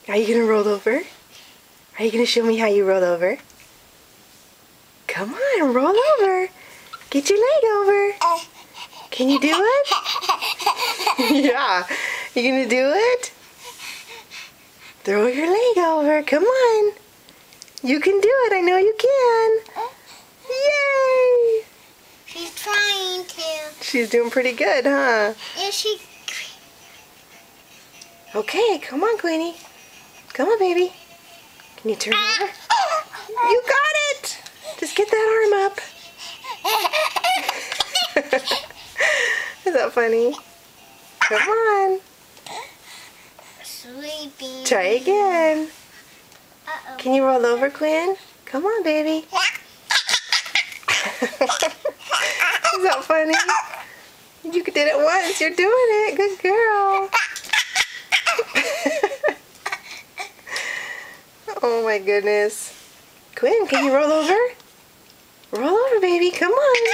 Are you gonna roll over? Are you gonna show me how you roll over? Come on, roll over. Get your leg over. Can you do it? Yeah. You gonna do it? Throw your leg over. Come on. You can do it. I know you can. Yay! She's trying to. She's doing pretty good, huh? Is she? Okay, come on, Queenie. Come on, baby. Can you turn over? You got it! Just get that arm up. Is that funny? Come on. Sleeping. Try again. Uh-oh. Can you roll over, Quinn? Come on, baby. Is that funny? You did it once. You're doing it. Good girl. Oh my goodness. Quinn, can you roll over? Roll over, baby. Come on.